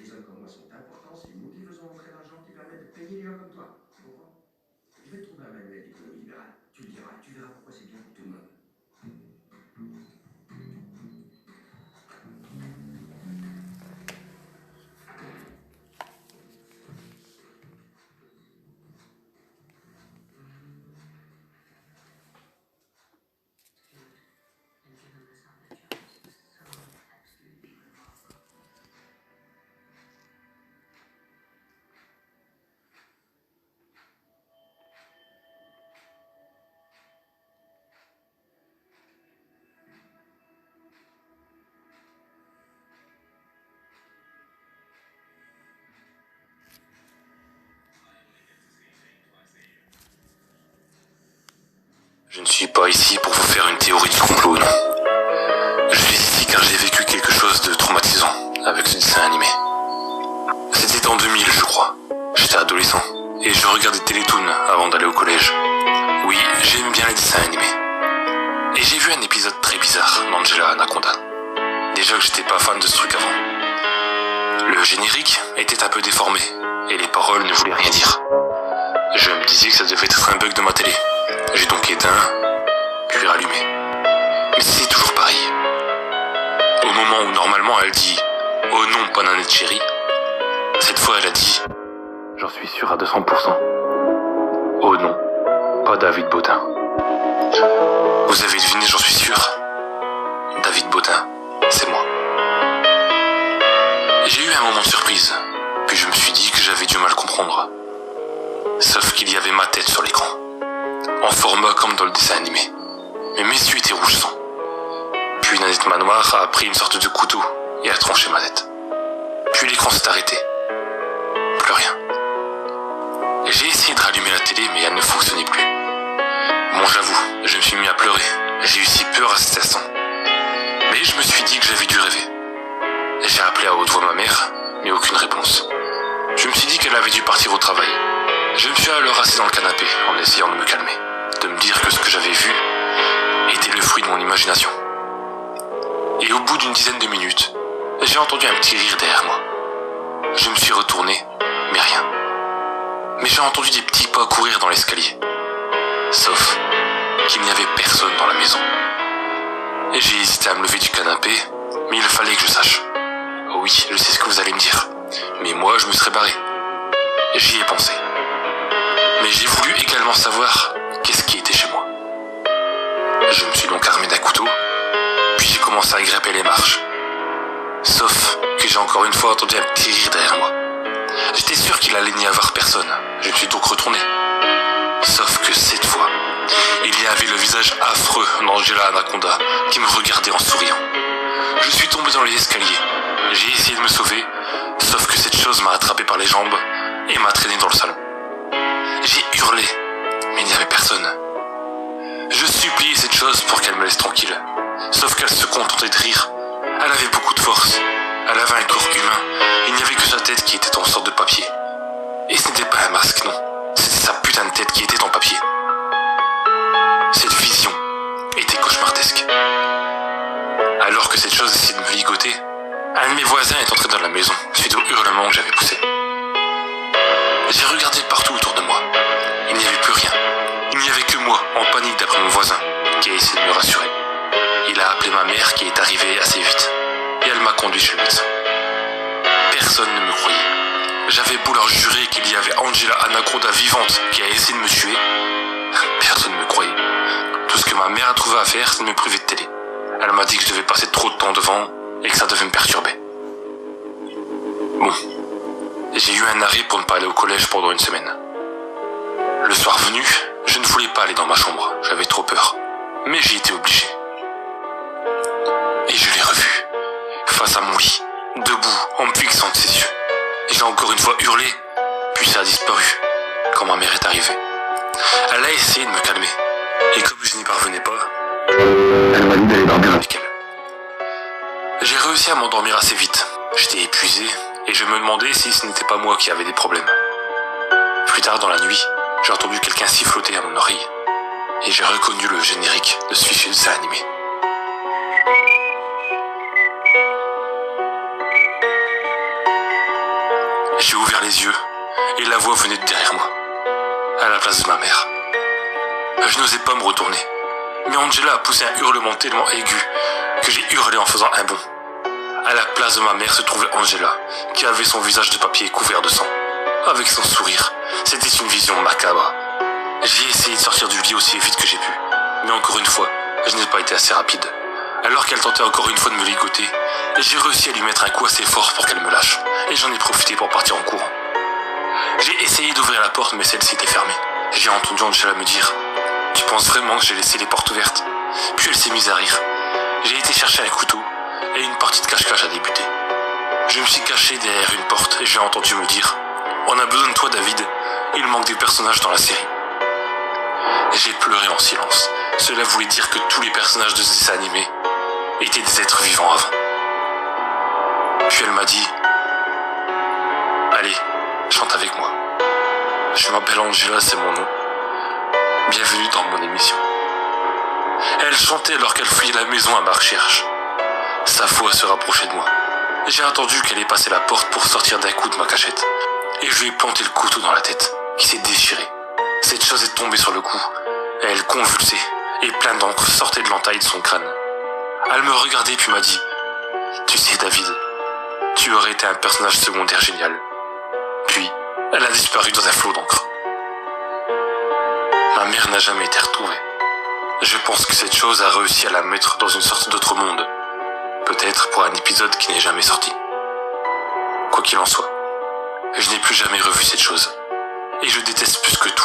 Les hommes comme moi sont importants, c'est nous qui faisons rentrer l'argent qui permet de payer les gens comme toi. Tu comprends? Je vais te trouver un manuel d'économie libérale. Tu le liras, tu verras pourquoi c'est bien pour tout le monde. Je ne suis pas ici pour vous faire une théorie du complot, non. Je suis ici car j'ai vécu quelque chose de traumatisant avec ce dessin animé. C'était en 2000, je crois. J'étais adolescent et je regardais Télétoon avant d'aller au collège. Oui, j'aime bien les dessins animés. Et j'ai vu un épisode très bizarre d'Angela Anaconda. Déjà que j'étais pas fan de ce truc avant. Le générique était un peu déformé et les paroles ne voulaient rien dire. Je me disais que ça devait être un bug de ma télé. J'ai donc éteint, puis rallumé. Mais c'est toujours pareil. Au moment où normalement elle dit « Oh non, pas Nanette chérie », cette fois elle a dit « J'en suis sûr à 200%. Oh non, pas David Bautin. » Vous avez deviné, j'en suis sûr. David Bautin, c'est moi. J'ai eu un moment de surprise, puis je me suis dit que j'avais du mal à comprendre. Sauf qu'il y avait ma tête sur l'écran. En format comme dans le dessin animé. Mais mes yeux étaient rouge sang. Puis Nanette Manoir a pris une sorte de couteau et a tranché ma tête. Puis l'écran s'est arrêté. Plus rien. J'ai essayé de rallumer la télé mais elle ne fonctionnait plus. Bon, j'avoue, je me suis mis à pleurer. J'ai eu si peur à cet instant. Mais je me suis dit que j'avais dû rêver. J'ai appelé à haute voix ma mère, mais aucune réponse. Je me suis dit qu'elle avait dû partir au travail. Je me suis alors assis dans le canapé en essayant de me calmer, de me dire que ce que j'avais vu était le fruit de mon imagination. Et au bout d'une dizaine de minutes, j'ai entendu un petit rire derrière moi. Je me suis retourné, mais rien. Mais j'ai entendu des petits pas courir dans l'escalier. Sauf qu'il n'y avait personne dans la maison. Et j'ai hésité à me lever du canapé, mais il fallait que je sache. Oh oui, je sais ce que vous allez me dire, mais moi je me serais barré. J'y ai pensé. Mais j'ai voulu également savoir qu'est-ce qui était chez moi. Je me suis donc armé d'un couteau, puis j'ai commencé à grimper les marches. Sauf que j'ai encore une fois entendu un petit rire derrière moi. J'étais sûr qu'il allait n'y avoir personne. Je me suis donc retourné. Sauf que cette fois, il y avait le visage affreux d'Angela Anaconda qui me regardait en souriant. Je suis tombé dans les escaliers. J'ai essayé de me sauver, sauf que cette chose m'a attrapé par les jambes et m'a traîné dans le salon. J'ai hurlé, mais il n'y avait personne. Je suppliais cette chose pour qu'elle me laisse tranquille. Sauf qu'elle se contentait de rire. Elle avait beaucoup de force. Elle avait un corps humain. Il n'y avait que sa tête qui était en sorte de papier. Et ce n'était pas un masque, non. C'était sa putain de tête qui était en papier. Cette vision était cauchemardesque. Alors que cette chose essayait de me ligoter, un de mes voisins est entré dans la maison suite au hurlement que j'avais poussé. J'ai regardé partout autour de moi. Il n'y avait plus rien. Il n'y avait que moi, en panique d'après mon voisin, qui a essayé de me rassurer. Il a appelé ma mère qui est arrivée assez vite. Et elle m'a conduit chez le médecin. Personne ne me croyait. J'avais beau leur jurer qu'il y avait Angela Anaconda vivante qui a essayé de me tuer. Personne ne me croyait. Tout ce que ma mère a trouvé à faire, c'est de me priver de télé. Elle m'a dit que je devais passer trop de temps devant et que ça devait me perturber. Bon. J'ai eu un arrêt pour ne pas aller au collège pendant une semaine. Le soir venu, je ne voulais pas aller dans ma chambre, j'avais trop peur. Mais j'y étais obligé. Et je l'ai revu, face à mon lit, debout, en me fixant de ses yeux. Et j'ai encore une fois hurlé, puis ça a disparu, quand ma mère est arrivée. Elle a essayé de me calmer, et comme je n'y parvenais pas, elle m'a dit d'aller dormir avec elle. J'ai réussi à m'endormir assez vite. J'étais épuisé, et je me demandais si ce n'était pas moi qui avais des problèmes. Plus tard dans la nuit, j'ai entendu quelqu'un siffloter à mon oreille, et j'ai reconnu le générique de ce fichier de dessin animé. ouvert les yeux et la voix venait de derrière moi, à la place de ma mère. Je n'osais pas me retourner, mais Angela a poussé un hurlement tellement aigu que j'ai hurlé en faisant un bond. À la place de ma mère se trouvait Angela, qui avait son visage de papier couvert de sang. Avec son sourire, c'était une vision macabre. J'ai essayé de sortir du lit aussi vite que j'ai pu, mais encore une fois, je n'ai pas été assez rapide. Alors qu'elle tentait encore une fois de me ligoter, j'ai réussi à lui mettre un coup assez fort pour qu'elle me lâche, et j'en ai profité pour partir en courant. J'ai essayé d'ouvrir la porte, mais celle-ci était fermée. J'ai entendu Angela me dire « Tu penses vraiment que j'ai laissé les portes ouvertes ?» Puis elle s'est mise à rire. J'ai été chercher un couteau, et une partie de cache-cache a débuté. Je me suis caché derrière une porte, et j'ai entendu me dire « On a besoin de toi, David. Il manque des personnages dans la série. » J'ai pleuré en silence. Cela voulait dire que tous les personnages de ce dessin animé étaient des êtres vivants avant. Puis elle m'a dit « Allez, chante avec moi. Je m'appelle Angela, c'est mon nom. Bienvenue dans mon émission. » Elle chantait alors qu'elle fouillait la maison à ma recherche. Sa voix se rapprochait de moi. J'ai attendu qu'elle ait passé la porte pour sortir d'un coup de ma cachette. Et je lui ai planté le couteau dans la tête, qui s'est déchiré. Cette chose est tombée sur le cou. Elle convulsait, et plein d'encre sortait de l'entaille de son crâne. Elle me regardait puis m'a dit « Tu sais, David, tu aurais été un personnage secondaire génial. » Puis, elle a disparu dans un flot d'encre. Ma mère n'a jamais été retrouvée. Je pense que cette chose a réussi à la mettre dans une sorte d'autre monde. Peut-être pour un épisode qui n'est jamais sorti. Quoi qu'il en soit, je n'ai plus jamais revu cette chose. Et je déteste plus que tout